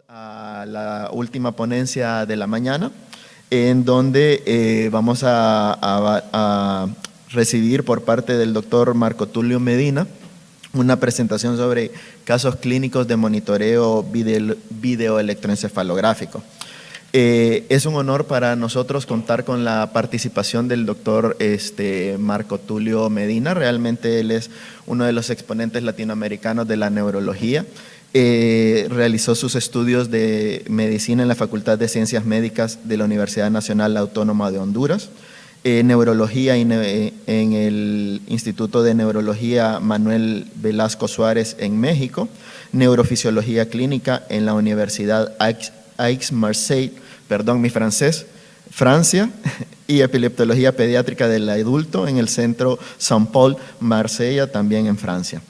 A la última ponencia de la mañana, en donde vamos a recibir por parte del doctor Marco Tulio Medina una presentación sobre casos clínicos de monitoreo videoelectroencefalográfico. Es un honor para nosotros contar con la participación del doctor Marco Tulio Medina. Realmente él es uno de los exponentes latinoamericanos de la neurología. Realizó sus estudios de medicina en la Facultad de Ciencias Médicas de la Universidad Nacional Autónoma de Honduras, neurología en el Instituto de Neurología Manuel Velasco Suárez en México, neurofisiología clínica en la Universidad Aix-Marseille, perdón mi francés, Francia, y epileptología pediátrica del adulto en el Centro Saint-Paul Marsella, también en Francia.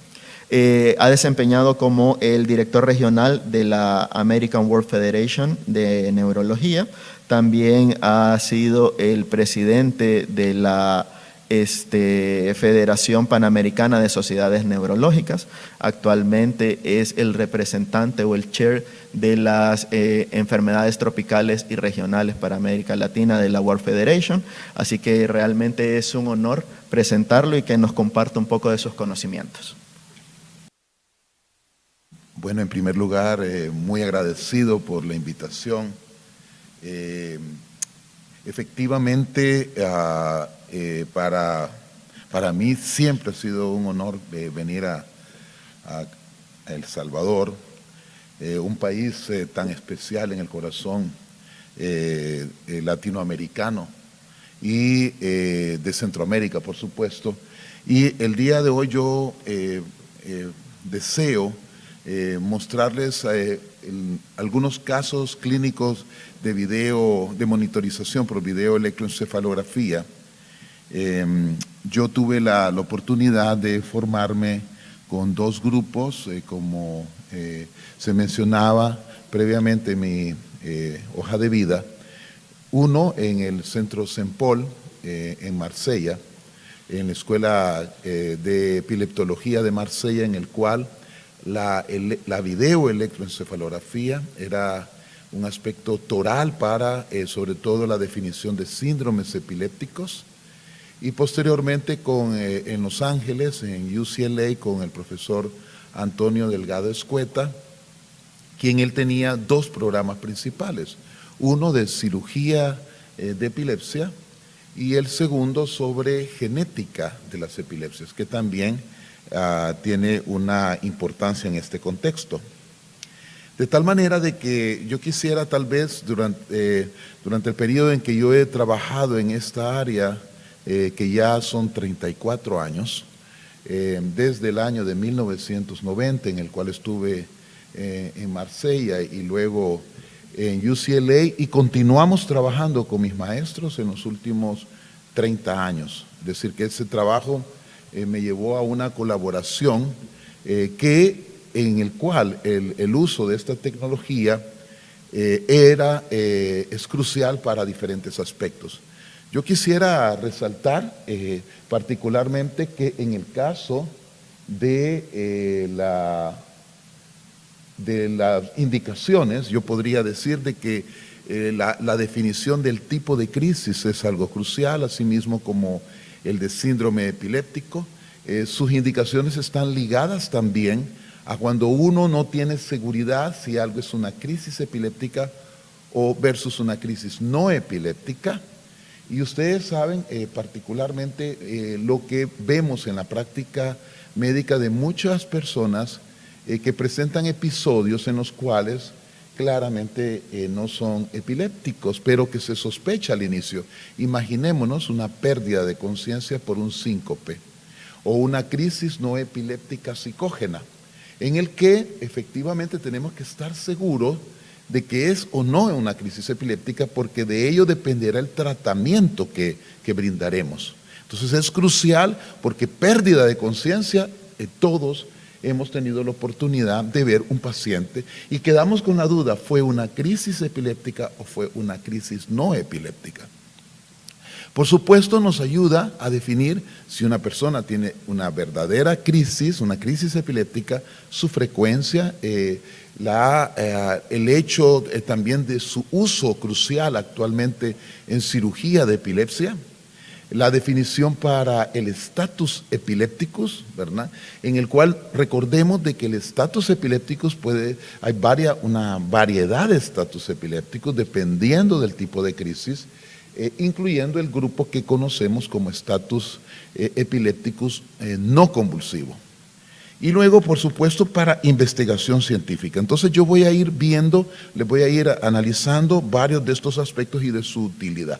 Ha desempeñado como el director regional de la American World Federation de Neurología. También ha sido el presidente de la Federación Panamericana de Sociedades Neurológicas. Actualmente es el representante o el chair de las enfermedades tropicales y regionales para América Latina de la World Federation. Así que realmente es un honor presentarlo y que nos comparta un poco de sus conocimientos. Bueno, en primer lugar, muy agradecido por la invitación. Efectivamente, para mí siempre ha sido un honor venir a El Salvador, un país tan especial en el corazón latinoamericano y de Centroamérica, por supuesto. Y el día de hoy yo deseo mostrarles algunos casos clínicos de monitorización por videoelectroencefalografía. Yo tuve la oportunidad de formarme con dos grupos, como se mencionaba previamente en mi hoja de vida. Uno en el Centro Saint-Paul en Marsella, en la Escuela de Epileptología de Marsella, en el cual la videoelectroencefalografía era un aspecto toral para, sobre todo, la definición de síndromes epilépticos. Y posteriormente en Los Ángeles, en UCLA, con el profesor Antonio Delgado Escueta, quien él tenía dos programas principales. Uno de cirugía de epilepsia y el segundo sobre genética de las epilepsias, que también tiene una importancia en este contexto. De tal manera de que yo quisiera tal vez durante el periodo en que yo he trabajado en esta área, que ya son 34 años, desde el año de 1990 en el cual estuve en Marsella y luego en UCLA, y continuamos trabajando con mis maestros en los últimos 30 años. Es decir, que ese trabajo me llevó a una colaboración en el cual el uso de esta tecnología es crucial para diferentes aspectos. Yo quisiera resaltar particularmente que en el caso de las indicaciones, yo podría decir de que la definición del tipo de crisis es algo crucial, asimismo como el de síndrome epiléptico. Sus indicaciones están ligadas también a cuando uno no tiene seguridad si algo es una crisis epiléptica o versus una crisis no epiléptica. Y ustedes saben particularmente lo que vemos en la práctica médica de muchas personas que presentan episodios en los cuales claramente no son epilépticos, pero que se sospecha al inicio. Imaginémonos una pérdida de conciencia por un síncope o una crisis no epiléptica psicógena, en el que efectivamente tenemos que estar seguros de que es o no una crisis epiléptica, porque de ello dependerá el tratamiento que brindaremos. Entonces es crucial, porque pérdida de conciencia, todos hemos tenido la oportunidad de ver un paciente y quedamos con la duda, ¿fue una crisis epiléptica o fue una crisis no epiléptica? Por supuesto, nos ayuda a definir si una persona tiene una verdadera crisis, una crisis epiléptica, su frecuencia, el hecho también de su uso crucial actualmente en cirugía de epilepsia, la definición para el estatus epilépticos, ¿verdad? En el cual recordemos de que el estatus epilépticos hay una variedad de estatus epilépticos dependiendo del tipo de crisis, incluyendo el grupo que conocemos como estatus epilépticos no convulsivo. Y luego, por supuesto, para investigación científica. Entonces yo voy a ir viendo, les voy a ir analizando varios de estos aspectos y de su utilidad.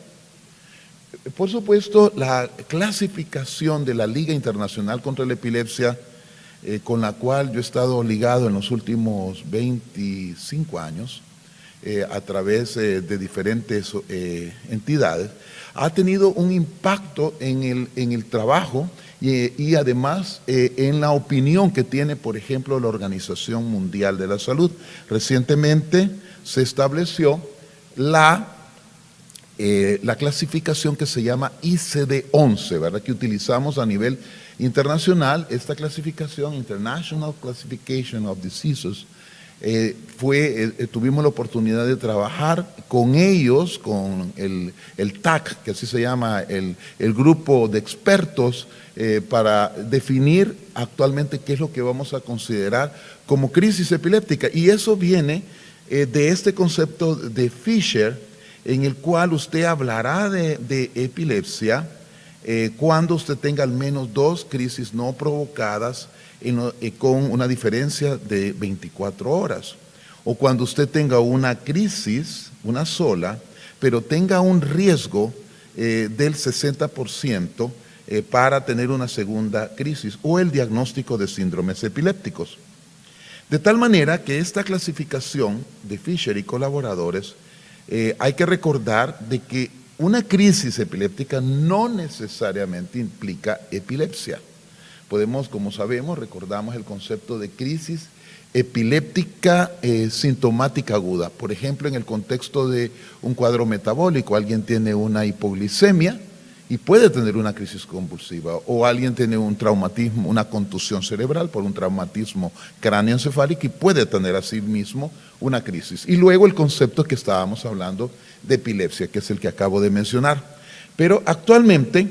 Por supuesto, la clasificación de la Liga Internacional contra la Epilepsia, con la cual yo he estado ligado en los últimos 25 años, a través de diferentes entidades, ha tenido un impacto en el trabajo y además en la opinión que tiene, por ejemplo, la Organización Mundial de la Salud. Recientemente se estableció la clasificación que se llama ICD-11, ¿verdad? Que utilizamos a nivel internacional. Esta clasificación, International Classification of Diseases, tuvimos la oportunidad de trabajar con ellos, con el TAC, que así se llama, el grupo de expertos, para definir actualmente qué es lo que vamos a considerar como crisis epiléptica. Y eso viene de este concepto de Fisher, en el cual usted hablará de epilepsia cuando usted tenga al menos 2 crisis no provocadas con una diferencia de 24 horas. O cuando usted tenga una crisis, una sola, pero tenga un riesgo del 60% para tener una segunda crisis, o el diagnóstico de síndromes epilépticos. De tal manera que esta clasificación de Fisher y colaboradores, hay que recordar de que una crisis epiléptica no necesariamente implica epilepsia. Podemos, como sabemos, recordamos el concepto de crisis epiléptica sintomática aguda. Por ejemplo, en el contexto de un cuadro metabólico, alguien tiene una hipoglicemia y puede tener una crisis convulsiva, o alguien tiene un traumatismo, una contusión cerebral por un traumatismo cráneoencefálico y puede tener así mismo una crisis. Y luego el concepto que estábamos hablando de epilepsia, que es el que acabo de mencionar. Pero actualmente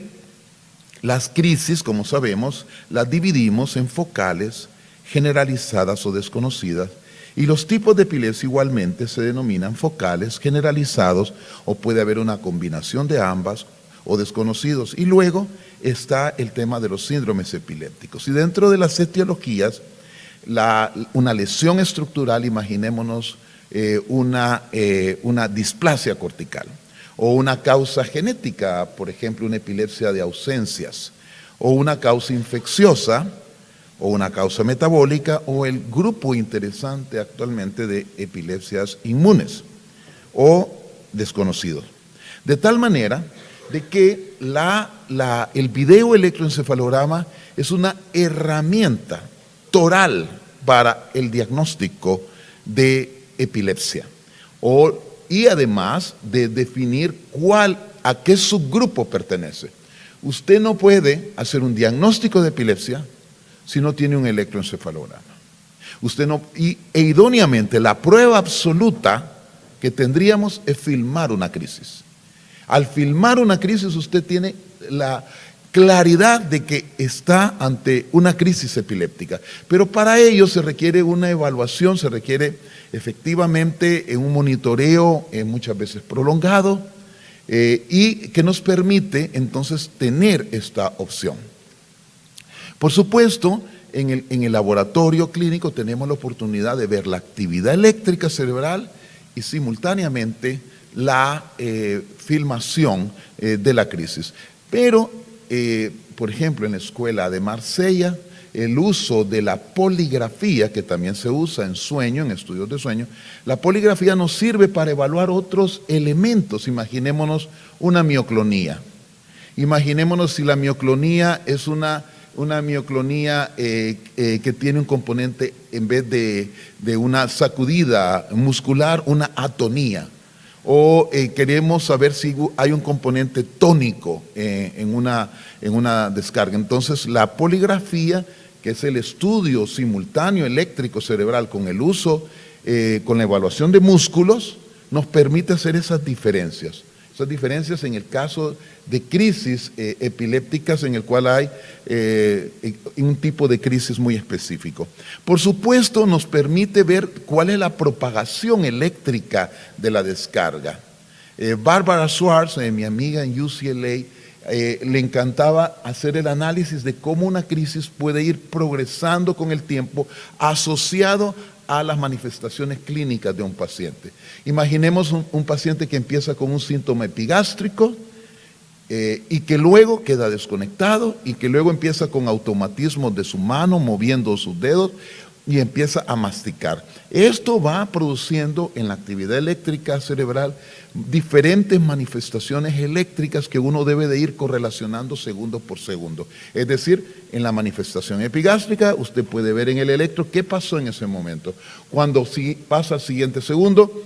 las crisis, como sabemos, las dividimos en focales, generalizadas o desconocidas, y los tipos de epilepsia igualmente se denominan focales, generalizados, o puede haber una combinación de ambas, o desconocidos. Y luego está el tema de los síndromes epilépticos. Y dentro de las etiologías, una lesión estructural, imaginémonos una displasia cortical, o una causa genética, por ejemplo, una epilepsia de ausencias, o una causa infecciosa, o una causa metabólica, o el grupo interesante actualmente de epilepsias inmunes o desconocidos. De tal manera de que el video electroencefalograma es una herramienta toral para el diagnóstico de epilepsia, y además de definir a qué subgrupo pertenece. Usted no puede hacer un diagnóstico de epilepsia si no tiene un electroencefalograma. Idóneamente, la prueba absoluta que tendríamos es filmar una crisis. Al filmar una crisis, usted tiene la claridad de que está ante una crisis epiléptica. Pero para ello se requiere una evaluación, se requiere efectivamente un monitoreo muchas veces prolongado, y que nos permite entonces tener esta opción. Por supuesto, en el laboratorio clínico tenemos la oportunidad de ver la actividad eléctrica cerebral y simultáneamente la filmación de la crisis. Pero, por ejemplo, en la escuela de Marsella, el uso de la poligrafía, que también se usa en sueño, en estudios de sueño, la poligrafía nos sirve para evaluar otros elementos. Imaginémonos una mioclonía. Imaginémonos si la mioclonía es una mioclonía que tiene un componente, en vez de una sacudida muscular, una atonía. o queremos saber si hay un componente tónico en una descarga. Entonces, la poligrafía, que es el estudio simultáneo eléctrico cerebral con el uso, con la evaluación de músculos, nos permite hacer esas diferencias. Esas diferencias en el caso de crisis epilépticas en el cual hay un tipo de crisis muy específico. Por supuesto, nos permite ver cuál es la propagación eléctrica de la descarga. Barbara Schwartz, mi amiga en UCLA, le encantaba hacer el análisis de cómo una crisis puede ir progresando con el tiempo asociado a las manifestaciones clínicas de un paciente. Imaginemos un paciente que empieza con un síntoma epigástrico y que luego queda desconectado y que luego empieza con automatismos de su mano, moviendo sus dedos y empieza a masticar. Esto va produciendo en la actividad eléctrica cerebral diferentes manifestaciones eléctricas que uno debe de ir correlacionando segundo por segundo. Es decir, en la manifestación epigástrica usted puede ver en el electro qué pasó en ese momento. Cuando pasa al siguiente segundo,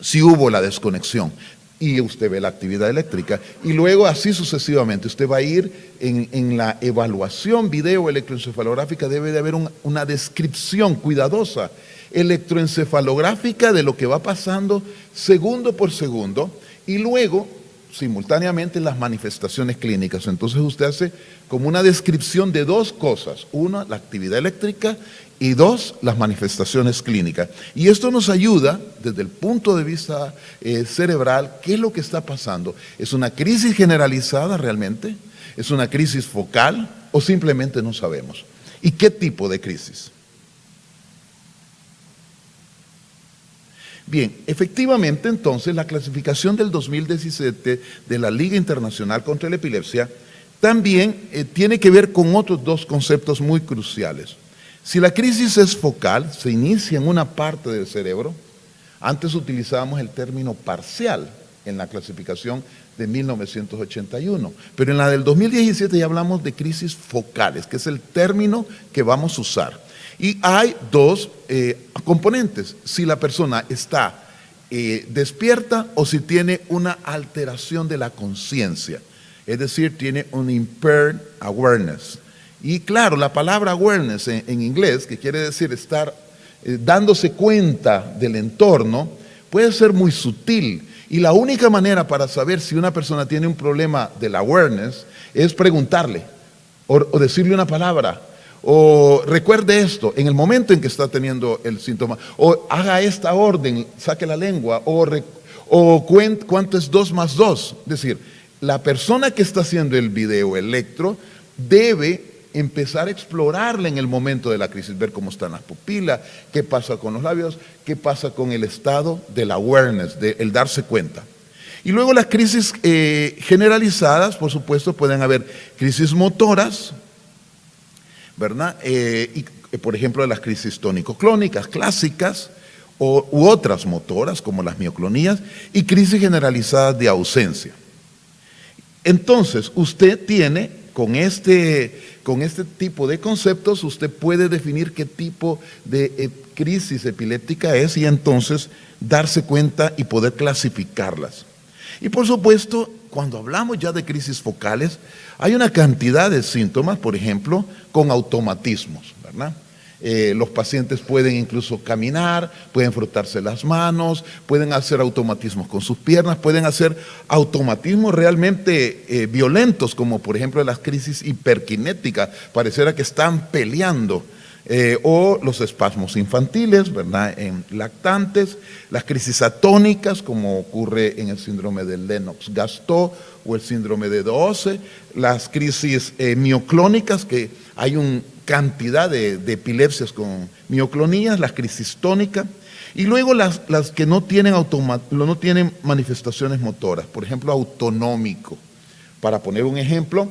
si hubo la desconexión y usted ve la actividad eléctrica, y luego así sucesivamente. Usted va a ir en la evaluación video electroencefalográfica, debe de haber una descripción cuidadosa electroencefalográfica de lo que va pasando segundo por segundo, y luego simultáneamente las manifestaciones clínicas. Entonces usted hace como una descripción de dos cosas: una, la actividad eléctrica, y dos, las manifestaciones clínicas. Y esto nos ayuda desde el punto de vista cerebral. ¿Qué es lo que está pasando? ¿Es una crisis generalizada realmente? ¿Es una crisis focal? ¿O simplemente no sabemos? ¿Y qué tipo de crisis? Bien, efectivamente entonces la clasificación del 2017 de la Liga Internacional contra la Epilepsia también tiene que ver con otros dos conceptos muy cruciales. Si la crisis es focal, se inicia en una parte del cerebro. Antes utilizábamos el término parcial en la clasificación de 1981, pero en la del 2017 ya hablamos de crisis focales, que es el término que vamos a usar. Y hay dos componentes: si la persona está despierta o si tiene una alteración de la conciencia, es decir, tiene un impaired awareness. Y claro, la palabra awareness en inglés, que quiere decir estar dándose cuenta del entorno, puede ser muy sutil. Y la única manera para saber si una persona tiene un problema del awareness es preguntarle o decirle una palabra, o recuerde esto en el momento en que está teniendo el síntoma, o haga esta orden, saque la lengua, o cuente cuánto es 2 más 2. Es decir, la persona que está haciendo el video electro debe empezar a explorarla en el momento de la crisis, ver cómo están las pupilas, qué pasa con los labios, qué pasa con el estado del awareness, del darse cuenta. Y luego las crisis generalizadas, por supuesto, pueden haber crisis motoras, ¿verdad? Y, por ejemplo, las crisis tónico-clónicas clásicas u otras motoras como las mioclonías, y crisis generalizadas de ausencia. Entonces, usted tiene con este tipo de conceptos, usted puede definir qué tipo de crisis epiléptica es y entonces darse cuenta y poder clasificarlas. Y por supuesto, cuando hablamos ya de crisis focales, hay una cantidad de síntomas, por ejemplo, con automatismos, ¿verdad? Los pacientes pueden incluso caminar, pueden frotarse las manos, pueden hacer automatismos con sus piernas, pueden hacer automatismos realmente violentos, como por ejemplo las crisis hiperkinéticas, pareciera que están peleando, o los espasmos infantiles, ¿verdad?, en lactantes, las crisis atónicas, como ocurre en el síndrome de Lennox-Gastaut o el síndrome de Doose, las crisis mioclónicas, que hay una cantidad de epilepsias con mioclonías, las crisis tónicas, y luego las que no tienen manifestaciones motoras, por ejemplo, autonómico. Para poner un ejemplo,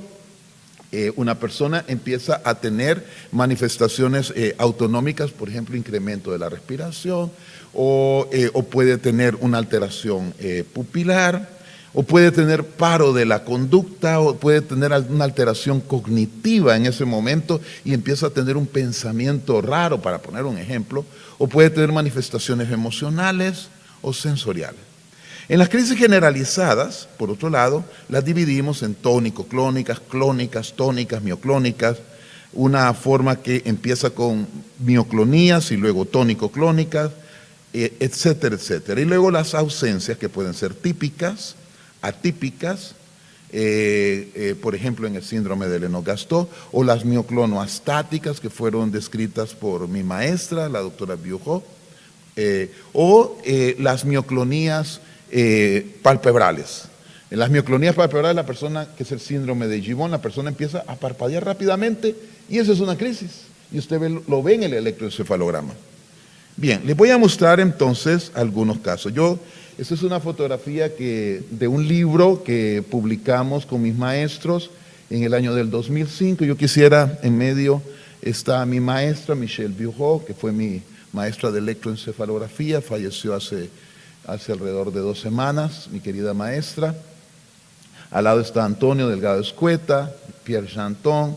una persona empieza a tener manifestaciones autonómicas, por ejemplo, incremento de la respiración, o puede tener una alteración pupilar, o puede tener paro de la conducta, o puede tener una alteración cognitiva en ese momento y empieza a tener un pensamiento raro, para poner un ejemplo, o puede tener manifestaciones emocionales o sensoriales. En las crisis generalizadas, por otro lado, las dividimos en tónico-clónicas, clónicas, tónicas, mioclónicas, una forma que empieza con mioclonías y luego tónico-clónicas, etcétera, etcétera. Y luego las ausencias que pueden ser típicas, atípicas, por ejemplo en el síndrome de Lennox-Gastaut, o las mioclonoastáticas que fueron descritas por mi maestra, la doctora Biujó, o las mioclonías palpebrales. En las mioclonías palpebrales, la persona, que es el síndrome de Gibbon, la persona empieza a parpadear rápidamente y eso es una crisis. Y usted lo ve en el electroencefalograma. Bien, les voy a mostrar entonces algunos casos. Esta es una fotografía de un libro que publicamos con mis maestros en el año del 2005. Yo quisiera, en medio está mi maestra, Michelle Biujó, que fue mi maestra de electroencefalografía, falleció hace alrededor de 2 semanas, mi querida maestra. Al lado está Antonio Delgado Escueta, Pierre Janton,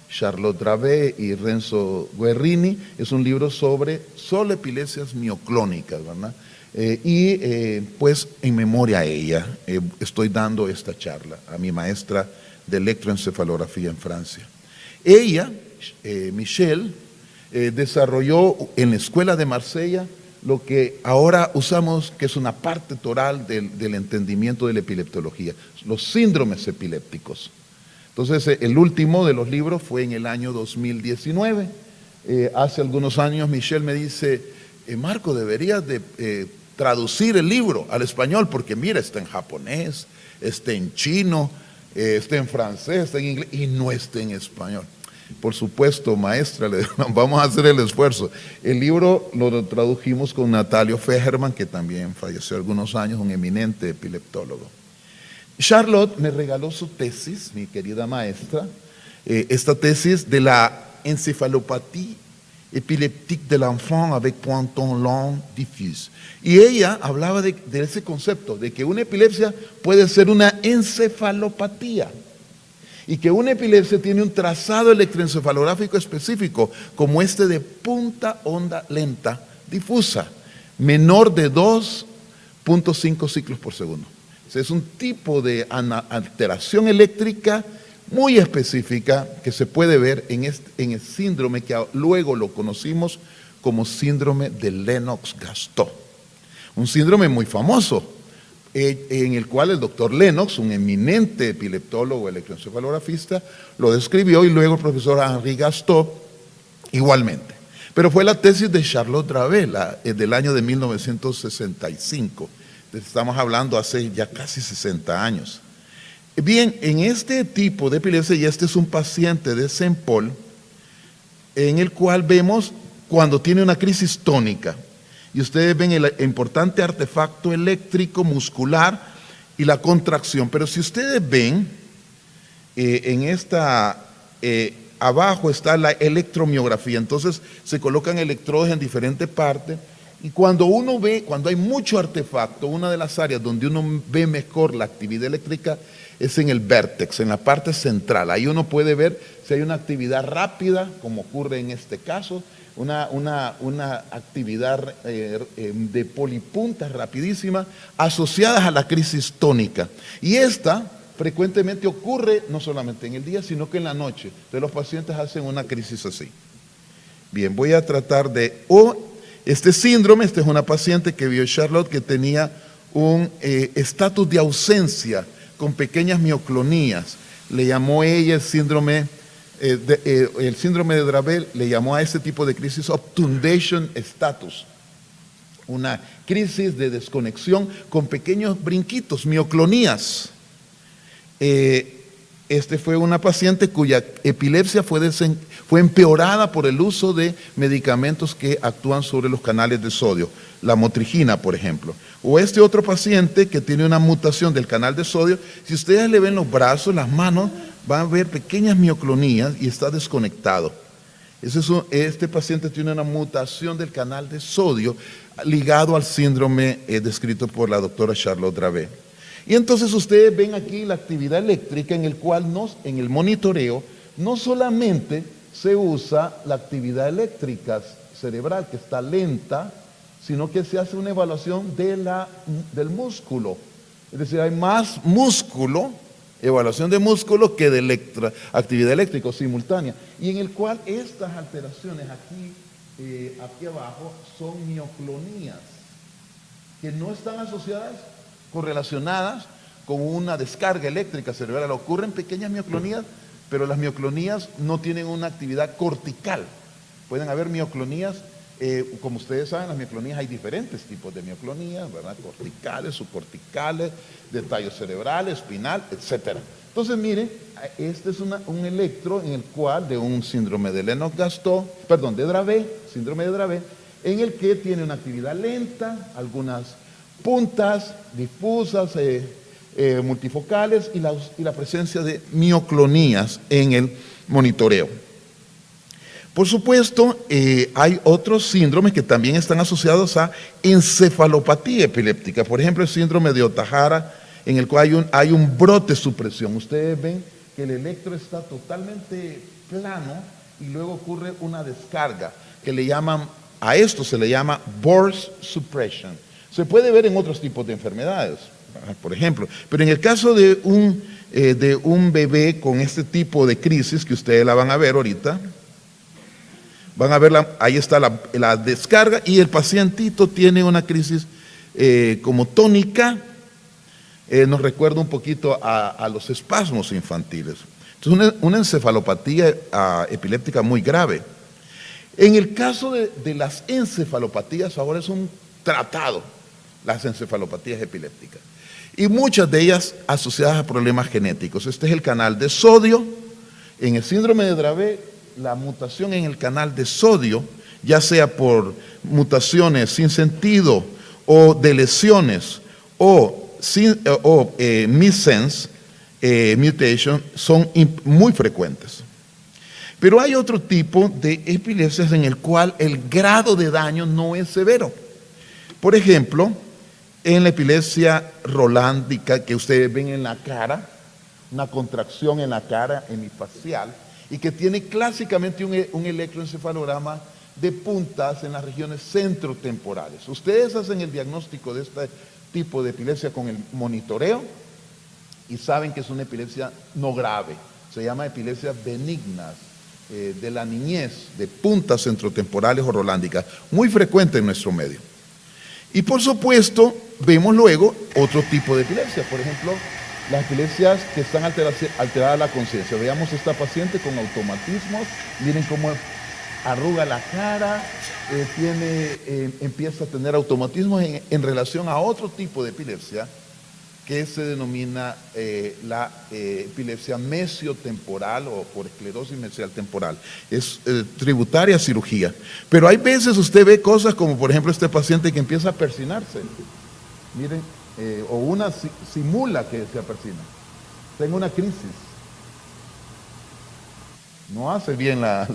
Charlotte Dravé y Renzo Guerrini. Es un libro sobre solo epilepsias mioclónicas, ¿verdad? Pues en memoria a ella estoy dando esta charla a mi maestra de electroencefalografía en Francia. Ella, Michelle, desarrolló en la escuela de Marsella lo que ahora usamos, que es una parte toral del entendimiento de la epileptología, los síndromes epilépticos. Entonces, el último de los libros fue en el año 2019. Hace algunos años Michelle me dice, Marco, deberías de traducir el libro al español, porque mira, está en japonés, está en chino, está en francés, está en inglés, y no está en español. Por supuesto, maestra, vamos a hacer el esfuerzo. El libro lo tradujimos con Natalio Fejerman, que también falleció algunos años, un eminente epileptólogo. Charlotte me regaló su tesis, mi querida maestra, esta tesis de la encefalopathie épileptique de l'enfant avec pointon long diffuse. Y ella hablaba de ese concepto, de que una epilepsia puede ser una encefalopatía y que una epilepsia tiene un trazado electroencefalográfico específico, como este de punta onda lenta difusa, menor de 2.5 ciclos por segundo. Es un tipo de alteración eléctrica muy específica que se puede ver en el síndrome que luego lo conocimos como síndrome de Lennox-Gastaut. Un síndrome muy famoso, en el cual el doctor Lennox, un eminente epileptólogo electroencefalografista, lo describió, y luego el profesor Henri Gastaut igualmente. Pero fue la tesis de Charlotte Dravé, del año de 1965. Estamos hablando hace ya casi 60 años. Bien, en este tipo de epilepsia, y este es un paciente de Saint Paul, en el cual vemos cuando tiene una crisis tónica. Y ustedes ven el importante artefacto eléctrico muscular y la contracción. Pero si ustedes ven, abajo está la electromiografía. Entonces se colocan electrodos en diferentes partes. Y cuando hay mucho artefacto, una de las áreas donde uno ve mejor la actividad eléctrica es en el vértex, en la parte central. Ahí uno puede ver si hay una actividad rápida, como ocurre en este caso, una actividad de polipuntas rapidísima asociadas a la crisis tónica. Y esta frecuentemente ocurre no solamente en el día, sino que en la noche. Entonces los pacientes hacen una crisis así. Bien, voy a tratar este síndrome. Esta es una paciente que vio Charlotte, que tenía un estatus de ausencia con pequeñas mioclonías. Le llamó ella el síndrome de Dravé, le llamó a este tipo de crisis obtundation status, una crisis de desconexión con pequeños brinquitos, mioclonías. Este fue una paciente cuya epilepsia fue empeorada por el uso de medicamentos que actúan sobre los canales de sodio, la motrigina, por ejemplo. O este otro paciente que tiene una mutación del canal de sodio. Si ustedes le ven los brazos, las manos, van a ver pequeñas mioclonías y está desconectado. Este paciente tiene una mutación del canal de sodio ligado al síndrome descrito por la doctora Charlotte Dravé. Y entonces ustedes ven aquí la actividad eléctrica, en el cual en el monitoreo no solamente se usa la actividad eléctrica cerebral, que está lenta, sino que se hace una evaluación del músculo, Es decir, hay más músculo, evaluación de músculo, que de actividad eléctrica simultánea, y en el cual estas alteraciones aquí abajo son mioclonías, que no están asociadas, correlacionadas con una descarga eléctrica cerebral. Ocurren pequeñas mioclonías, pero las mioclonías no tienen una actividad cortical. Pueden haber mioclonías, como ustedes saben, las mioclonías, hay diferentes tipos de mioclonías, ¿verdad? Corticales, subcorticales, de tallo cerebral, espinal, etc. Entonces, miren, este es un electro en el cual, de un síndrome de Lennox-Gastaut, perdón, de Dravet, síndrome de Dravet, en el que tiene una actividad lenta, algunas puntas difusas, multifocales, y la presencia de mioclonías en el monitoreo. Por supuesto, hay otros síndromes que también están asociados a encefalopatía epiléptica. Por ejemplo, el síndrome de Ohtahara, en el cual hay un brote supresión. Ustedes ven que el electro está totalmente plano y luego ocurre una descarga que le llaman, a esto se le llama burst suppression. Se puede ver en otros tipos de enfermedades, por ejemplo, pero en el caso de un bebé con este tipo de crisis, que ustedes la van a ver ahorita, van a verla, ahí está la descarga, y el pacientito tiene una crisis como tónica, nos recuerda un poquito a los espasmos infantiles. Entonces, una encefalopatía epiléptica muy grave. En el caso de las encefalopatías, ahora es un tratado, las encefalopatías epilépticas, y muchas de ellas asociadas a problemas genéticos. Este es el canal de sodio. En el síndrome de Dravet, la mutación en el canal de sodio, ya sea por mutaciones sin sentido o de lesiones o missense mutation, son muy frecuentes. Pero hay otro tipo de epilepsias en el cual el grado de daño no es severo. Por ejemplo, en la epilepsia rolándica, que ustedes ven en la cara, una contracción en la cara hemifacial, y que tiene clásicamente un electroencefalograma de puntas en las regiones centrotemporales. Ustedes hacen el diagnóstico de este tipo de epilepsia con el monitoreo y saben que es una epilepsia no grave. Se llama epilepsia benignas de la niñez, de puntas centrotemporales o rolándicas, muy frecuente en nuestro medio. Y por supuesto, vemos luego otro tipo de epilepsia, por ejemplo, las epilepsias que están alteradas la conciencia. Veamos esta paciente con automatismos, miren cómo arruga la cara, empieza a tener automatismos en relación a otro tipo de epilepsia que se denomina la epilepsia mesiotemporal o por esclerosis mesial temporal. Es tributaria a cirugía. Pero hay veces usted ve cosas como, por ejemplo, este paciente que empieza a persinarse. Miren, o una simula que se apersina. Tengo una crisis. No hace bien las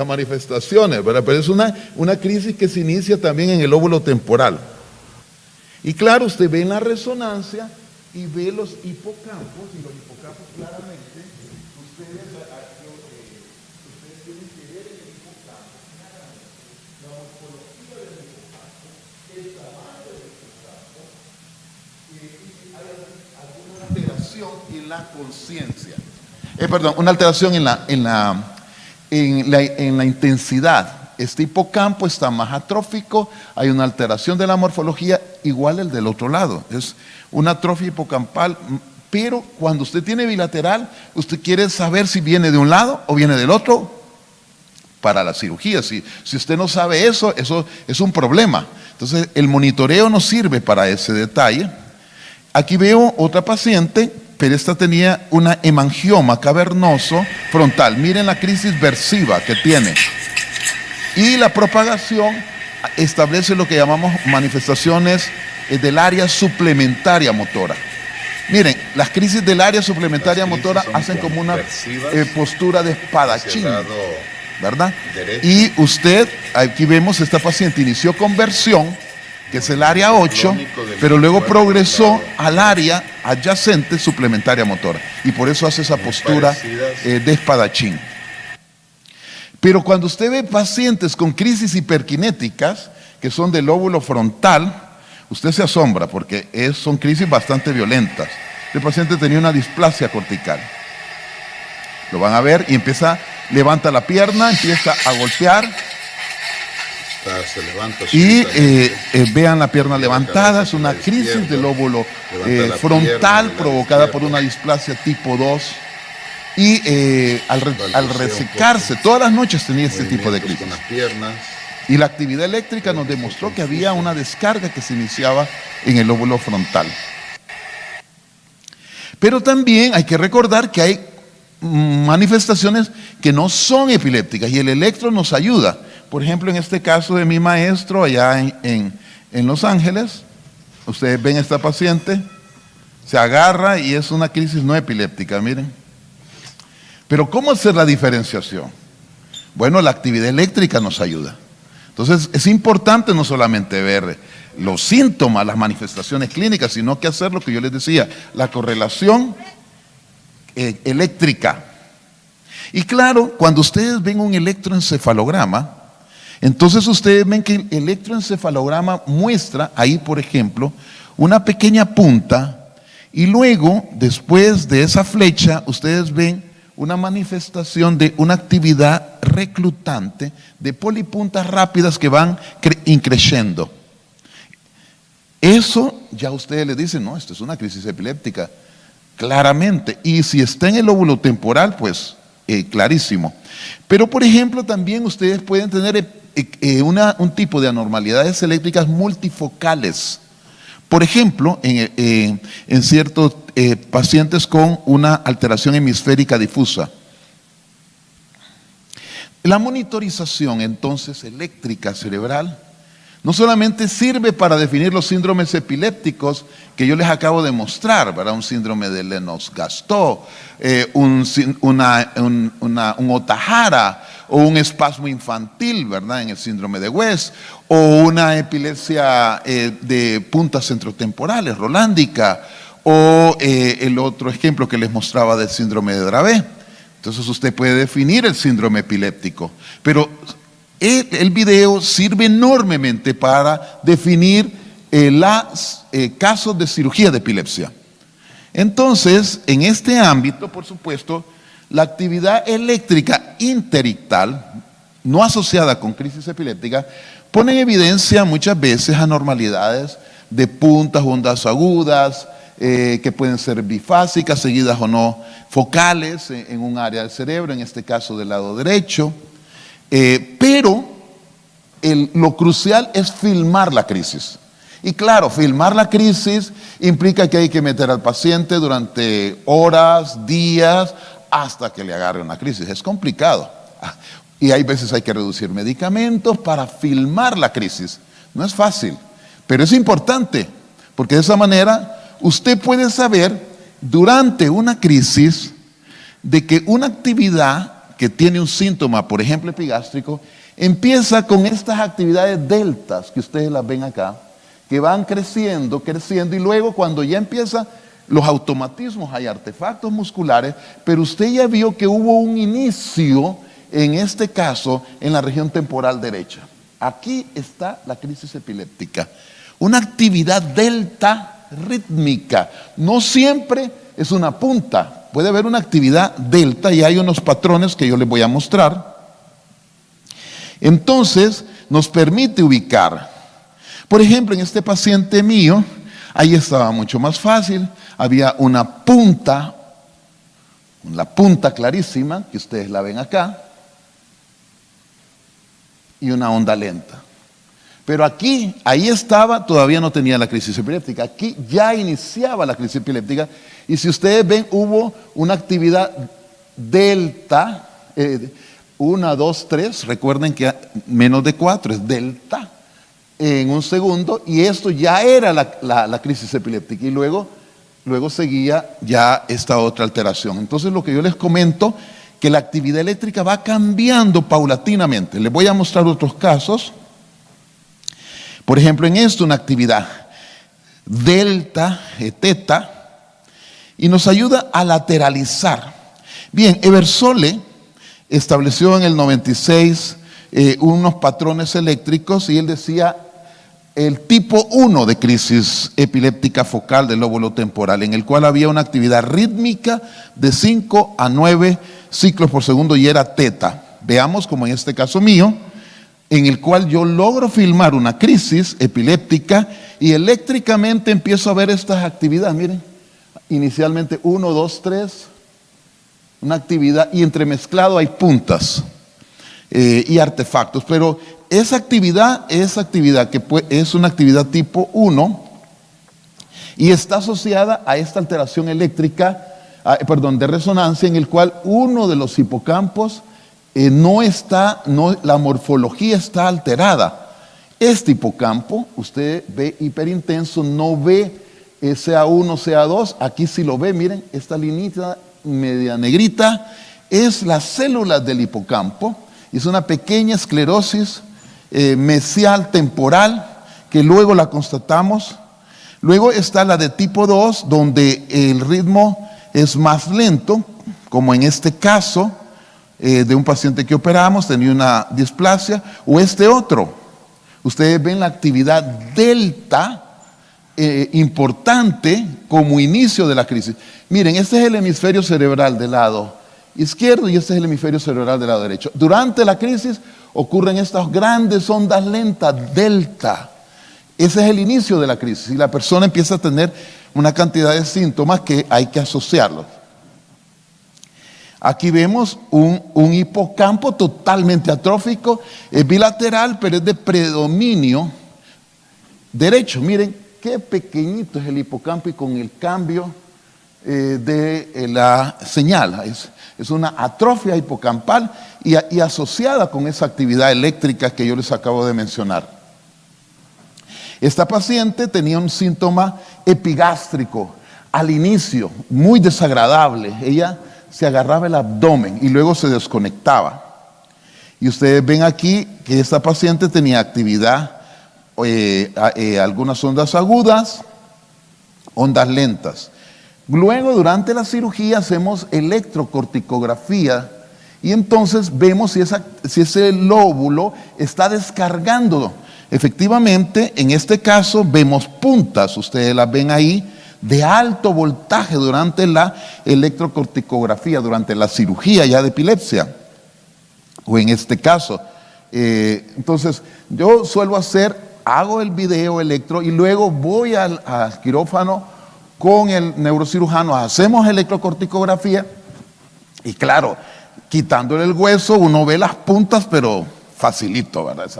manifestaciones, ¿verdad? Pero es una crisis que se inicia también en el lóbulo temporal. Y claro, usted ve en la resonancia y ve los hipocampos, y los hipocampos claramente, ustedes tienen que ver en el hipocampo, claramente, la morfología del hipocampo, el tamaño del hipocampo, y si hay alguna alteración en la conciencia. Perdón, una alteración en la intensidad. Este hipocampo está más atrófico, hay una alteración de la morfología, igual el del otro lado. Es una atrofia hipocampal, pero cuando usted tiene bilateral, usted quiere saber si viene de un lado o viene del otro para la cirugía. Si usted no sabe eso es un problema. Entonces, el monitoreo no sirve para ese detalle. Aquí veo otra paciente, pero esta tenía una hemangioma cavernoso frontal. Miren la crisis versiva que tiene. Y la propagación establece lo que llamamos manifestaciones del área suplementaria motora. Miren, las crisis del área suplementaria motora hacen como una postura de espadachín, ¿verdad? Y usted, aquí vemos, esta paciente inició con versión, que es el área 8, pero luego progresó al área adyacente suplementaria motora. Y por eso hace esa postura de espadachín. Pero cuando usted ve pacientes con crisis hiperkinéticas, que son del lóbulo frontal, Usted se asombra porque son crisis bastante violentas. El paciente tenía una displasia cortical. Lo van a ver y levanta la pierna, empieza a golpear. Se levanta Y vean la pierna levantada, es una crisis del lóbulo frontal provocada por una displasia tipo 2. Y al resecarse, todas las noches tenía este tipo de crisis. Y la actividad eléctrica nos demostró que había una descarga que se iniciaba en el lóbulo frontal. Pero también hay que recordar que hay manifestaciones que no son epilépticas y el electro nos ayuda. Por ejemplo, en este caso de mi maestro allá en Los Ángeles, ustedes ven a esta paciente, se agarra y es una crisis no epiléptica, miren. Pero ¿cómo hacer la diferenciación? Bueno, la actividad eléctrica nos ayuda. Entonces, es importante no solamente ver los síntomas, las manifestaciones clínicas, sino que hacer lo que yo les decía, la correlación eléctrica. Y claro, cuando ustedes ven un electroencefalograma, entonces ustedes ven que el electroencefalograma muestra ahí, por ejemplo, una pequeña punta y luego, después de esa flecha, ustedes ven una manifestación de una actividad reclutante de polipuntas rápidas que van increciendo. Eso ya ustedes le dicen, no, esto es una crisis epiléptica, claramente. Y si está en el lóbulo temporal, pues clarísimo. Pero por ejemplo también ustedes pueden tener un tipo de anormalidades eléctricas multifocales. Por ejemplo, en ciertos pacientes con una alteración hemisférica difusa. La monitorización entonces eléctrica cerebral no solamente sirve para definir los síndromes epilépticos que yo les acabo de mostrar, ¿verdad? Un síndrome de Lennox-Gastaut, un Ohtahara o un espasmo infantil, ¿verdad? En el síndrome de West, o una epilepsia de puntas centrotemporales, rolándica, o el otro ejemplo que les mostraba del síndrome de Dravet. Entonces usted puede definir el síndrome epiléptico, pero el video sirve enormemente para definir los casos de cirugía de epilepsia. Entonces, en este ámbito, por supuesto, la actividad eléctrica interictal, no asociada con crisis epiléptica, pone en evidencia muchas veces anormalidades de puntas, ondas agudas, que pueden ser bifásicas, seguidas o no focales en un área del cerebro, en este caso del lado derecho. Pero lo crucial es filmar la crisis. Y claro, filmar la crisis implica que hay que meter al paciente durante horas, días, hasta que le agarre una crisis. Es complicado. Y hay veces hay que reducir medicamentos para filmar la crisis. No es fácil, pero es importante, porque de esa manera usted puede saber durante una crisis de que una actividad que tiene un síntoma, por ejemplo epigástrico, empieza con estas actividades deltas que ustedes las ven acá, que van creciendo, creciendo, y luego cuando ya empiezan los automatismos, hay artefactos musculares, pero usted ya vio que hubo un inicio, en este caso, en la región temporal derecha. Aquí está la crisis epiléptica. Una actividad delta rítmica. No siempre es una punta. Puede haber una actividad delta y hay unos patrones que yo les voy a mostrar. Entonces, nos permite ubicar. Por ejemplo, en este paciente mío, ahí estaba mucho más fácil. Había una punta, la punta clarísima, que ustedes la ven acá, y una onda lenta. Pero aquí, ahí estaba, todavía no tenía la crisis epiléptica. Aquí ya iniciaba la crisis epiléptica. Y si ustedes ven, hubo una actividad delta, 1, 2, 3, recuerden que menos de 4 es delta, en un segundo, y esto ya era la crisis epiléptica. Y luego seguía ya esta otra alteración. Entonces lo que yo les comento, que la actividad eléctrica va cambiando paulatinamente. Les voy a mostrar otros casos. Por ejemplo, en esto una actividad delta, teta, y nos ayuda a lateralizar. Bien, Eversole estableció en el 96 unos patrones eléctricos y él decía, el tipo 1 de crisis epiléptica focal del lóbulo temporal, en el cual había una actividad rítmica de 5 a 9 ciclos por segundo y era teta. Veamos como en este caso mío, en el cual yo logro filmar una crisis epiléptica y eléctricamente empiezo a ver estas actividades. Miren, inicialmente 1, 2, 3, una actividad y entremezclado hay puntas y artefactos, pero esa actividad que es una actividad tipo 1 y está asociada a esta alteración eléctrica, de resonancia, en el cual uno de los hipocampos la morfología está alterada. Este hipocampo, usted ve hiperintenso, no ve CA1, CA2, aquí sí lo ve, miren, esta linita media negrita es las células del hipocampo, es una pequeña esclerosis mesial temporal que luego la constatamos. Luego está la de tipo 2, donde el ritmo es más lento, como en este caso de un paciente que operamos, tenía una displasia, o este otro. Ustedes ven la actividad delta importante como inicio de la crisis. Miren, este es el hemisferio cerebral del lado izquierdo y este es el hemisferio cerebral del lado derecho. Durante la crisis ocurren estas grandes ondas lentas, delta. Ese es el inicio de la crisis y la persona empieza a tener una cantidad de síntomas que hay que asociarlos. Aquí vemos un hipocampo totalmente atrófico, es bilateral, pero es de predominio derecho. Miren qué pequeñito es el hipocampo y con el cambio de la señal. Es una atrofia hipocampal y asociada con esa actividad eléctrica que yo les acabo de mencionar. Esta paciente tenía un síntoma epigástrico al inicio, muy desagradable. Ella se agarraba el abdomen y luego se desconectaba. Y ustedes ven aquí que esta paciente tenía actividad, algunas ondas agudas, ondas lentas. Luego, durante la cirugía, hacemos electrocorticografía y entonces vemos si ese lóbulo está descargando. Efectivamente, en este caso, vemos puntas, ustedes las ven ahí, de alto voltaje durante la electrocorticografía, durante la cirugía ya de epilepsia, o en este caso. Entonces, yo suelo hago el video electro y luego voy al quirófano con el neurocirujano, hacemos electrocorticografía y claro, quitándole el hueso uno ve las puntas, pero facilito, ¿verdad?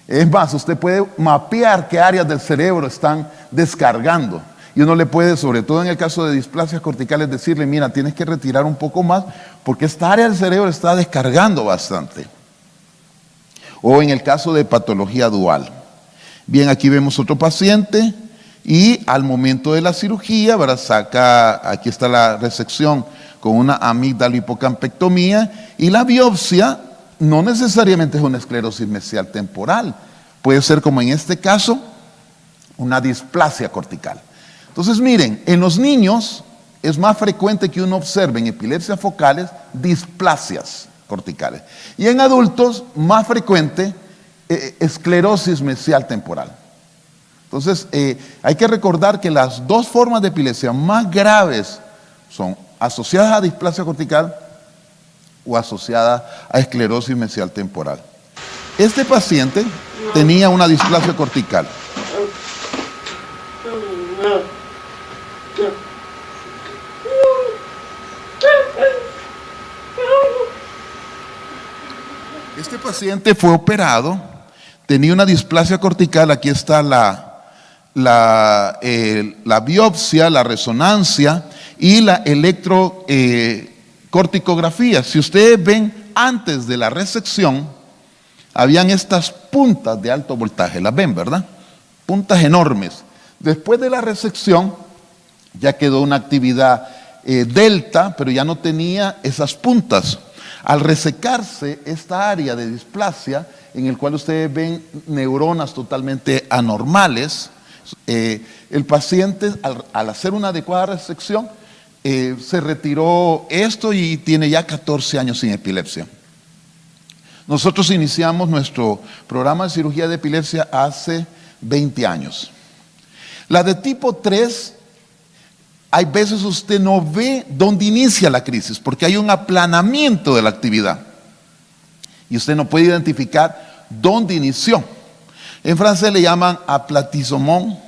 Es más, usted puede mapear qué áreas del cerebro están descargando. Y uno le puede, sobre todo en el caso de displasias corticales, decirle, mira, tienes que retirar un poco más porque esta área del cerebro está descargando bastante. O en el caso de patología dual. Bien, aquí vemos otro paciente y al momento de la cirugía, ¿verdad? Aquí está la resección con una amígdalo-hipocampectomía y la biopsia no necesariamente es una esclerosis mesial temporal. Puede ser, como en este caso, una displasia cortical. Entonces miren, en los niños es más frecuente que uno observe en epilepsias focales displasias corticales. Y en adultos más frecuente esclerosis mesial temporal. Entonces hay que recordar que las dos formas de epilepsia más graves son asociadas a displasia cortical o asociadas a esclerosis mesial temporal. Este paciente tenía una displasia cortical. Este paciente fue operado, tenía una displasia cortical, aquí está la biopsia, la resonancia y la electrocorticografía. Si ustedes ven, antes de la resección, habían estas puntas de alto voltaje, las ven, ¿verdad? Puntas enormes. Después de la resección, ya quedó una actividad delta, pero ya no tenía esas puntas. Al resecarse esta área de displasia, en el cual ustedes ven neuronas totalmente anormales, el paciente al hacer una adecuada resección se retiró esto y tiene ya 14 años sin epilepsia. Nosotros iniciamos nuestro programa de cirugía de epilepsia hace 20 años. La de tipo 3, hay veces usted no ve dónde inicia la crisis, porque hay un aplanamiento de la actividad. Y usted no puede identificar dónde inició. En francés le llaman aplatissement.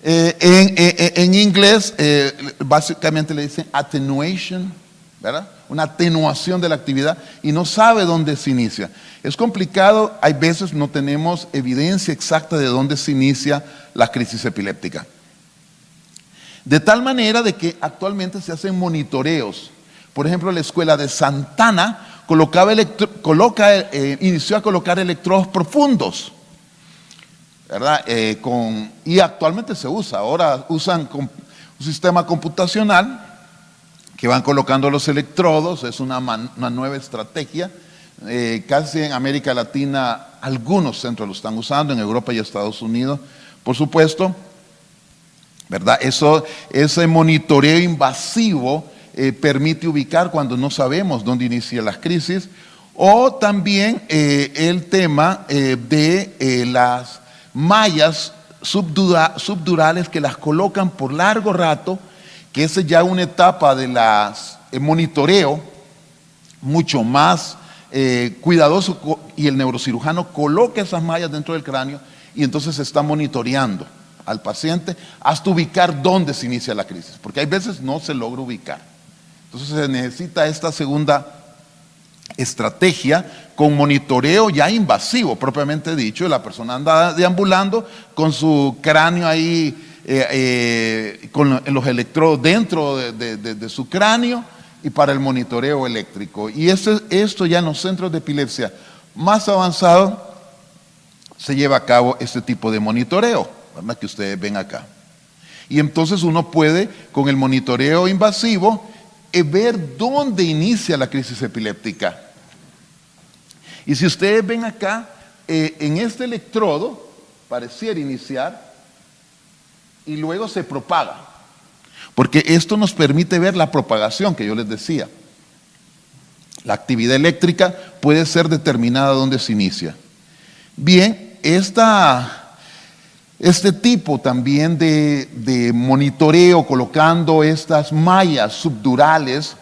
En inglés, básicamente le dicen attenuation, ¿verdad? Una atenuación de la actividad y no sabe dónde se inicia. Es complicado, hay veces no tenemos evidencia exacta de dónde se inicia la crisis epiléptica. De tal manera de que actualmente se hacen monitoreos. Por ejemplo, la escuela de Santana inició a colocar electrodos profundos, ¿verdad? Y actualmente se usa. Ahora usan un sistema computacional que van colocando los electrodos. Es una nueva estrategia. Casi en América Latina algunos centros lo están usando, en Europa y Estados Unidos, por supuesto, ¿verdad? Ese monitoreo invasivo permite ubicar cuando no sabemos dónde inicia las crisis, o también el tema de las mallas subdurales que las colocan por largo rato, que esa es ya una etapa de monitoreo mucho más cuidadoso, y el neurocirujano coloca esas mallas dentro del cráneo y entonces se está monitoreando al paciente hasta ubicar dónde se inicia la crisis, porque hay veces no se logra ubicar. Entonces se necesita esta segunda estrategia con monitoreo ya invasivo, propiamente dicho. La persona anda deambulando con su cráneo ahí, con los electrodos dentro de su cráneo, y para el monitoreo eléctrico. Y esto ya en los centros de epilepsia más avanzados se lleva a cabo este tipo de monitoreo, ¿verdad? Que ustedes ven acá. Y entonces uno puede, con el monitoreo invasivo, ver dónde inicia la crisis epiléptica. Y si ustedes ven acá, en este electrodo pareciera iniciar y luego se propaga, porque esto nos permite ver la propagación que yo les decía. La actividad eléctrica puede ser determinada dónde se inicia. Bien, este tipo también de monitoreo, colocando estas mallas subdurales,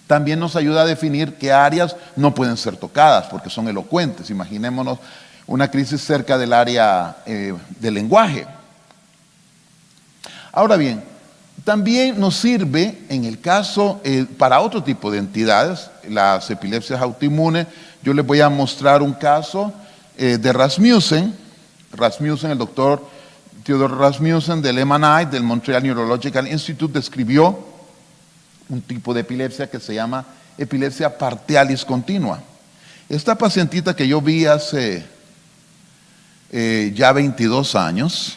también nos ayuda a definir qué áreas no pueden ser tocadas, porque son elocuentes. Imaginémonos una crisis cerca del área del lenguaje. Ahora bien, también nos sirve en el caso para otro tipo de entidades, las epilepsias autoinmunes. Yo les voy a mostrar un caso de Rasmussen, el doctor Theodore Rasmussen del MNI, del Montreal Neurological Institute, describió un tipo de epilepsia que se llama epilepsia partialis continua. Esta pacientita que yo vi hace ya 22 años,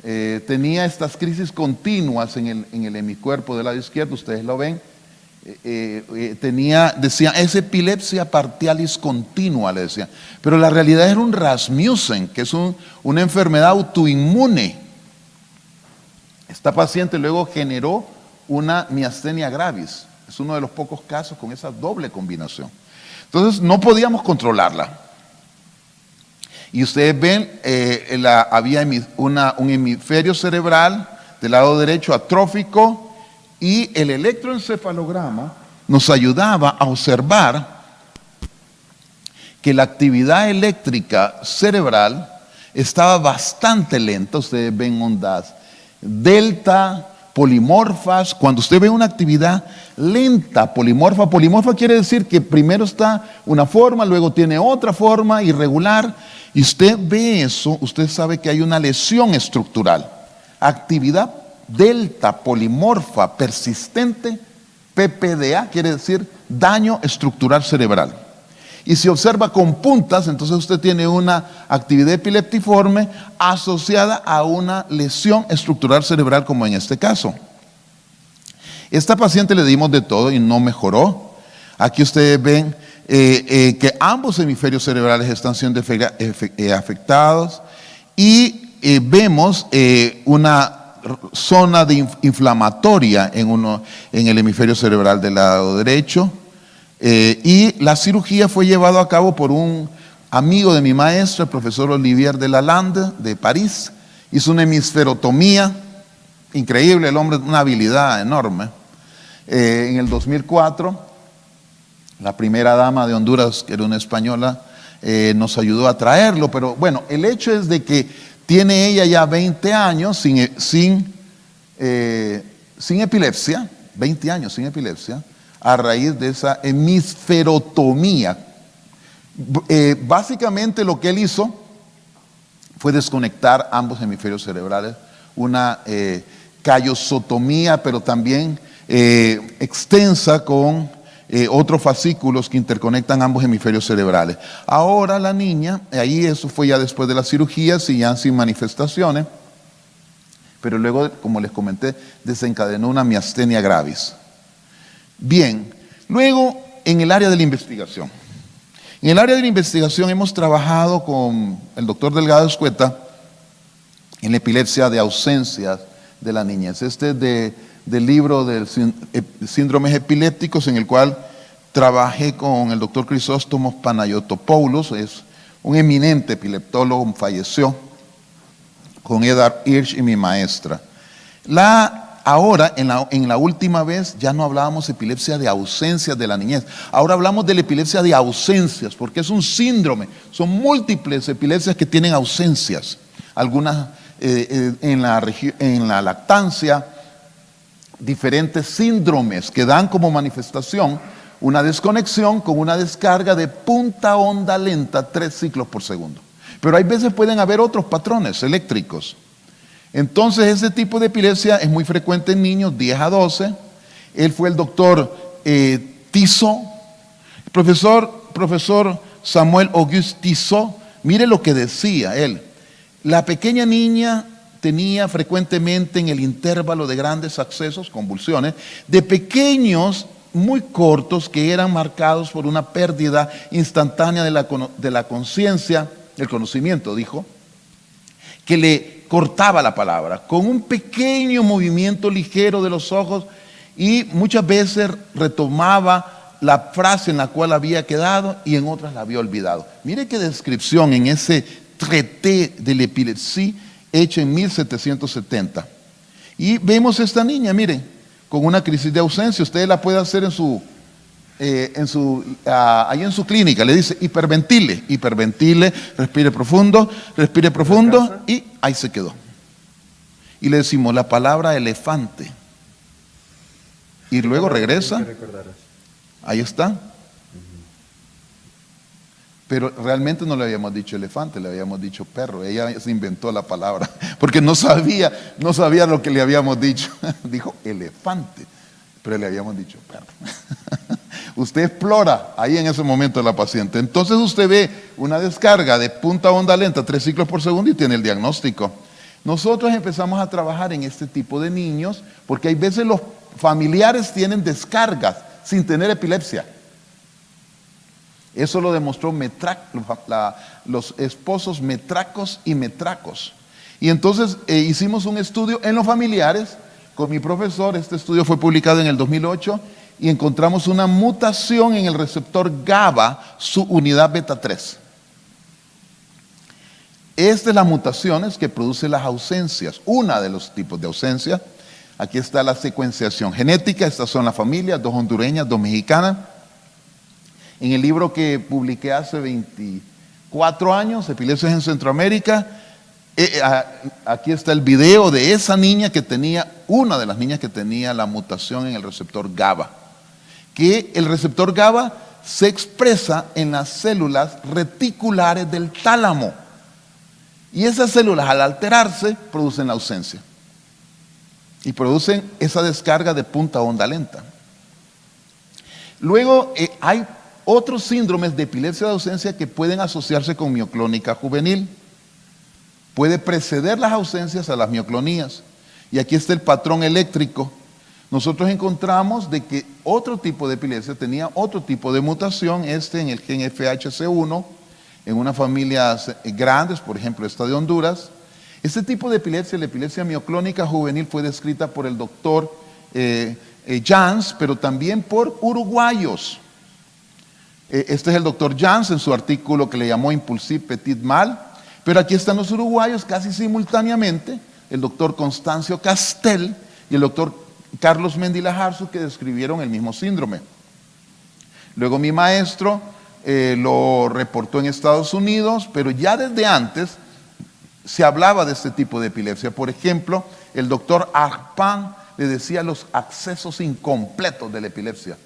tenía estas crisis continuas en el hemicuerpo del lado izquierdo, ustedes lo ven. Decían, es epilepsia partialis continua, le decían. Pero la realidad era un Rasmussen, que es una enfermedad autoinmune. Esta paciente luego generó una miastenia gravis. Es uno de los pocos casos con esa doble combinación. Entonces no podíamos controlarla. Y ustedes ven, había un hemisferio cerebral del lado derecho atrófico, y el electroencefalograma nos ayudaba a observar que la actividad eléctrica cerebral estaba bastante lenta. Ustedes ven ondas delta, polimorfas. Cuando usted ve una actividad lenta, polimorfa quiere decir que primero está una forma, luego tiene otra forma irregular, y usted ve eso, usted sabe que hay una lesión estructural. Actividad delta polimorfa persistente, PPDA, quiere decir daño estructural cerebral. Y si observa con puntas, entonces usted tiene una actividad epileptiforme asociada a una lesión estructural cerebral, como en este caso. Esta paciente le dimos de todo y no mejoró. Aquí ustedes ven que ambos hemisferios cerebrales están siendo afectados, y vemos una zona inflamatoria en el hemisferio cerebral del lado derecho, y la cirugía fue llevada a cabo por un amigo de mi maestro, el profesor Olivier de Lalande, de París. Hizo una hemisferotomía, increíble, el hombre, una habilidad enorme. En el 2004, la primera dama de Honduras, que era una española, nos ayudó a traerlo, pero bueno, el hecho es de que tiene ella ya 20 años sin epilepsia, 20 años sin epilepsia, a raíz de esa hemisferotomía. Básicamente lo que él hizo fue desconectar ambos hemisferios cerebrales, una callosotomía, pero también extensa con otros fascículos que interconectan ambos hemisferios cerebrales. Ahora la niña, ahí eso fue ya después de las cirugías y ya sin manifestaciones, pero luego, como les comenté, desencadenó una miastenia gravis. Bien, luego en el área de la investigación. En el área de la investigación hemos trabajado con el doctor Delgado Escueta en la epilepsia de ausencias de la niñez. Este es del libro de síndromes epilépticos, en el cual trabajé con el doctor Crisóstomos Panayotopoulos, es un eminente epileptólogo, falleció, con Edward Hirsch y mi maestra. Ahora, en la última vez, ya no hablábamos de epilepsia de ausencias de la niñez. Ahora hablamos de la epilepsia de ausencias, porque es un síndrome. Son múltiples epilepsias que tienen ausencias. Algunas en la lactancia, diferentes síndromes que dan como manifestación una desconexión con una descarga de punta onda lenta, 3 ciclos por segundo. Pero hay veces pueden haber otros patrones eléctricos. Entonces ese tipo de epilepsia es muy frecuente en niños 10 a 12. Él fue el doctor Tissot, profesor Samuel Auguste Tissot. Mire lo que decía él. La pequeña niña tenía frecuentemente en el intervalo de grandes accesos, convulsiones, de pequeños muy cortos que eran marcados por una pérdida instantánea de la conciencia, del conocimiento, dijo, que le cortaba la palabra, con un pequeño movimiento ligero de los ojos, y muchas veces retomaba la frase en la cual había quedado y en otras la había olvidado. Mire qué descripción en ese traité de l'epilepsie hecho en 1770. Y vemos esta niña, miren, con una crisis de ausencia. Usted la puede hacer ahí en su clínica. Le dice hiperventile, respire profundo, y ahí se quedó. Y le decimos la palabra elefante. Y luego regresa. Ahí está. Pero realmente no le habíamos dicho elefante, le habíamos dicho perro. Ella se inventó la palabra porque no sabía lo que le habíamos dicho. Dijo elefante, pero le habíamos dicho perro. Usted explora ahí en ese momento la paciente. Entonces usted ve una descarga de punta onda lenta, 3 ciclos por segundo, y tiene el diagnóstico. Nosotros empezamos a trabajar en este tipo de niños porque hay veces los familiares tienen descargas sin tener epilepsia. Eso lo demostró los esposos Metracos y Metracos. Y entonces hicimos un estudio en los familiares con mi profesor. Este estudio fue publicado en el 2008 y encontramos una mutación en el receptor GABA, su unidad beta 3. Esta es las mutaciones que producen las ausencias, una de los tipos de ausencia. Aquí está la secuenciación genética, estas son las familias, 2 hondureñas, 2 mexicanas. En el libro que publiqué hace 24 años, Epilepsias en Centroamérica, aquí está el video de esa niña que tenía, una de las niñas que tenía la mutación en el receptor GABA. Que el receptor GABA se expresa en las células reticulares del tálamo. Y esas células, al alterarse, producen la ausencia. Y producen esa descarga de punta onda lenta. Luego hay otros síndromes de epilepsia de ausencia que pueden asociarse con mioclónica juvenil. Puede preceder las ausencias a las mioclonías. Y aquí está el patrón eléctrico. Nosotros encontramos de que otro tipo de epilepsia tenía otro tipo de mutación, en el gen FHC1, en unas familias grandes, por ejemplo esta de Honduras. Este tipo de epilepsia, la epilepsia mioclónica juvenil, fue descrita por el doctor Jans, pero también por uruguayos. Este es el doctor Jans en su artículo que le llamó Impulsive Petit Mal. Pero aquí están los uruguayos casi simultáneamente, el doctor Constancio Castel y el doctor Carlos Mendilaharzu, que describieron el mismo síndrome. Luego mi maestro lo reportó en Estados Unidos, pero ya desde antes se hablaba de este tipo de epilepsia. Por ejemplo, el doctor Arpan le decía los accesos incompletos de la epilepsia.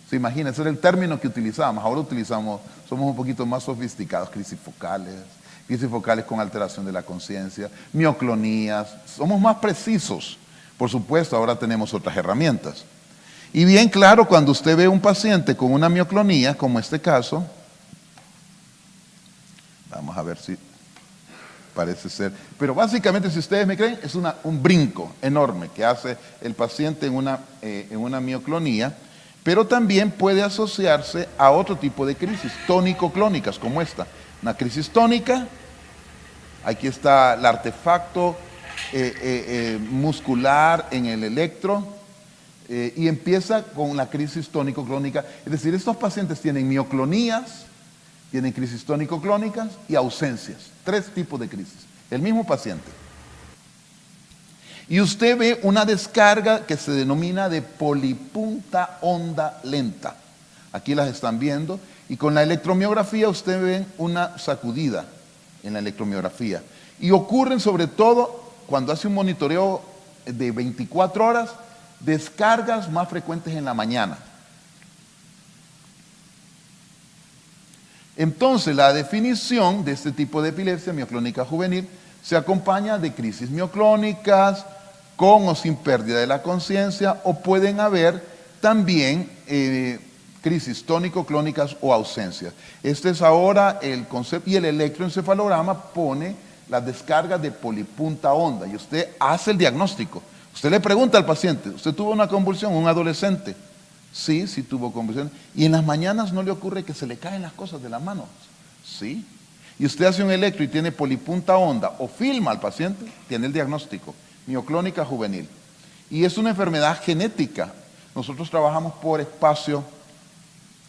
Se imagina, ese era el término que utilizábamos. Ahora somos un poquito más sofisticados, crisis focales con alteración de la conciencia, mioclonías, somos más precisos. Por supuesto, ahora tenemos otras herramientas. Y bien claro, cuando usted ve un paciente con una mioclonía, como este caso, vamos a ver si parece ser, pero básicamente, si ustedes me creen, es un brinco enorme que hace el paciente en una mioclonía, pero también puede asociarse a otro tipo de crisis, tónico-clónicas, como esta. Una crisis tónica, aquí está el artefacto muscular en el electro, y empieza con la crisis tónico-clónica. Es decir, estos pacientes tienen mioclonías, tienen crisis tónico-clónicas y ausencias. 3 tipos de crisis. El mismo paciente. Y usted ve una descarga que se denomina de polipunta onda lenta. Aquí las están viendo. Y con la electromiografía usted ve una sacudida en la electromiografía. Y ocurren sobre todo cuando hace un monitoreo de 24 horas, descargas más frecuentes en la mañana. Entonces, la definición de este tipo de epilepsia mioclónica juvenil se acompaña de crisis mioclónicas, con o sin pérdida de la conciencia, o pueden haber también crisis tónico-clónicas o ausencias. Este es ahora el concepto, y el electroencefalograma pone las descargas de polipunta onda, y usted hace el diagnóstico. Usted le pregunta al paciente, ¿usted tuvo una convulsión, un adolescente? Sí, sí tuvo convulsión. ¿Y en las mañanas no le ocurre que se le caen las cosas de las manos? Sí. Y usted hace un electro y tiene polipunta onda, o filma al paciente, tiene el diagnóstico, mioclónica juvenil. Y es una enfermedad genética. Nosotros trabajamos por espacio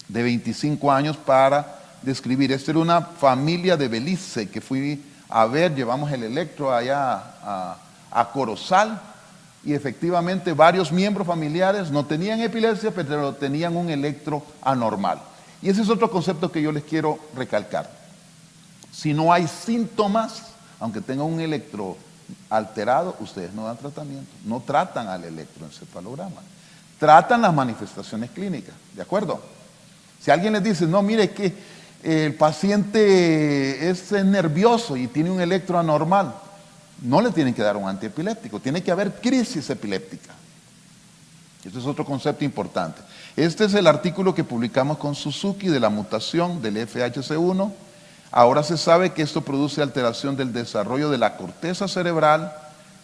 de 25 años para describir. Esta era una familia de Belice que fui a ver, llevamos el electro allá a Corozal, y efectivamente varios miembros familiares no tenían epilepsia, pero tenían un electro anormal. Y ese es otro concepto que yo les quiero recalcar. Si no hay síntomas, aunque tengan un electro alterado, ustedes no dan tratamiento, no tratan al electroencefalograma, tratan las manifestaciones clínicas, ¿de acuerdo? Si alguien les dice, no, mire que el paciente es nervioso y tiene un electro anormal, no le tienen que dar un antiepiléptico, tiene que haber crisis epiléptica. Este es otro concepto importante. Este es el artículo que publicamos con Suzuki de la mutación del FHC1. Ahora se sabe que esto produce alteración del desarrollo de la corteza cerebral.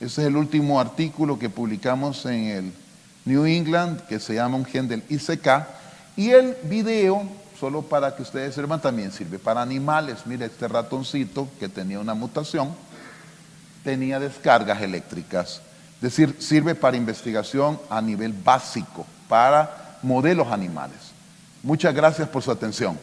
Este es el último artículo que publicamos en el New England, que se llama un gen del ICK. Y el video, solo para que ustedes sepan, también sirve para animales. Mire, este ratoncito que tenía una mutación, tenía descargas eléctricas. Es decir, sirve para investigación a nivel básico, para modelos animales. Muchas gracias por su atención.